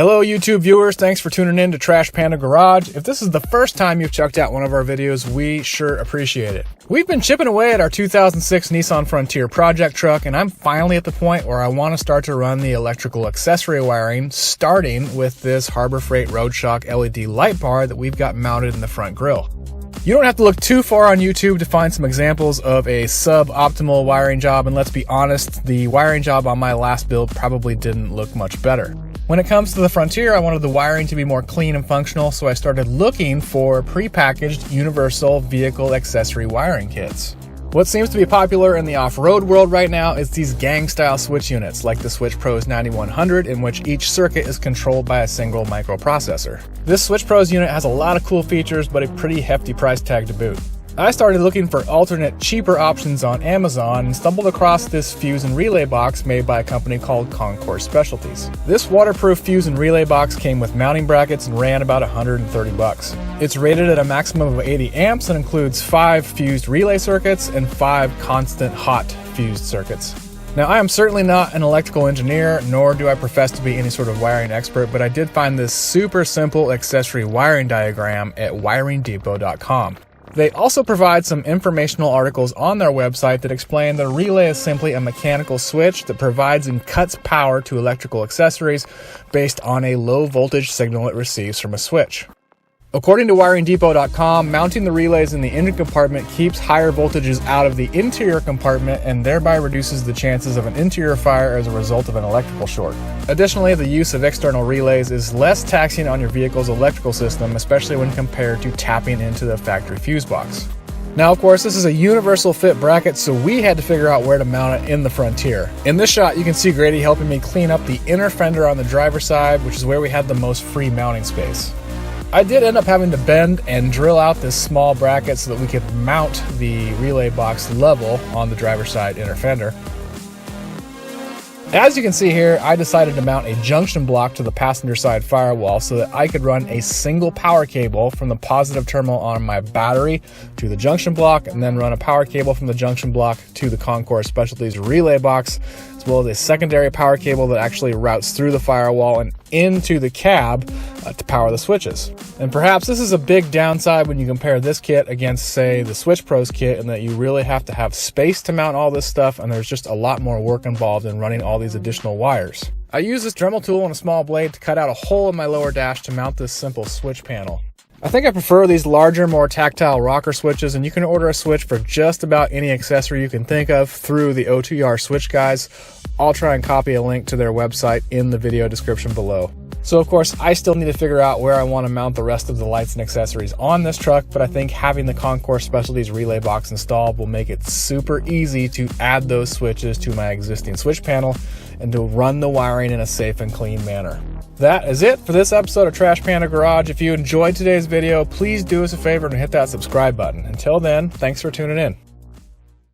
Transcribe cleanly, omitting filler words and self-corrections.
Hello YouTube viewers, thanks for tuning in to Trash Panda Garage. If this is the first time you've checked out one of our videos, we sure appreciate it. We've been chipping away at our 2006 Nissan Frontier project truck, and I'm finally at the point where I want to start to run the electrical accessory wiring, starting with this Harbor Freight RoadShock LED light bar that we've got mounted in the front grille. You don't have to look too far on YouTube to find some examples of a sub-optimal wiring job, and let's be honest, the wiring job on my last build probably didn't look much better. When it comes to the Frontier, I wanted the wiring to be more clean and functional, so I started looking for prepackaged universal vehicle accessory wiring kits. What seems to be popular in the off-road world right now is these gang-style switch units, like the Switch Pros 9100, in which each circuit is controlled by a single microprocessor. This Switch Pros unit has a lot of cool features, but a pretty hefty price tag to boot. I started looking for alternate, cheaper options on Amazon and stumbled across this fuse and relay box made by a company called Concours Specialties. This waterproof fuse and relay box came with mounting brackets and ran about $130. It's rated at a maximum of 80 amps and includes 5 fused relay circuits and 5 constant hot fused circuits. Now, I am certainly not an electrical engineer, nor do I profess to be any sort of wiring expert, but I did find this super simple accessory wiring diagram at wiringdepot.com. They also provide some informational articles on their website that explain that a relay is simply a mechanical switch that provides and cuts power to electrical accessories based on a low voltage signal it receives from a switch. According to wiringdepot.com, mounting the relays in the engine compartment keeps higher voltages out of the interior compartment and thereby reduces the chances of an interior fire as a result of an electrical short. Additionally, the use of external relays is less taxing on your vehicle's electrical system, especially when compared to tapping into the factory fuse box. Now, of course, this is a universal fit bracket, so we had to figure out where to mount it in the Frontier. In this shot, you can see Grady helping me clean up the inner fender on the driver's side, which is where we had the most free mounting space. I did end up having to bend and drill out this small bracket so that we could mount the relay box level on the driver's side inner fender. As you can see here, I decided to mount a junction block to the passenger side firewall so that I could run a single power cable from the positive terminal on my battery to the junction block, and then run a power cable from the junction block to the Concours Specialties relay box, as well as a secondary power cable that actually routes through the firewall and into the cab to power the switches. And perhaps this is a big downside when you compare this kit against, say, the Switch Pros kit, in that you really have to have space to mount all this stuff, and there's just a lot more work involved in running all these additional wires. I use this Dremel tool and a small blade to cut out a hole in my lower dash to mount this simple switch panel. I think I prefer these larger, more tactile rocker switches, and you can order a switch for just about any accessory you can think of through the OTR Switch guys. I'll try and copy a link to their website in the video description below. So of course, I still need to figure out where I want to mount the rest of the lights and accessories on this truck, but I think having the Concours Specialties relay box installed will make it super easy to add those switches to my existing switch panel and to run the wiring in a safe and clean manner. That is it for this episode of Trash Panda Garage. If you enjoyed today's video, please do us a favor and hit that subscribe button. Until then, thanks for tuning in.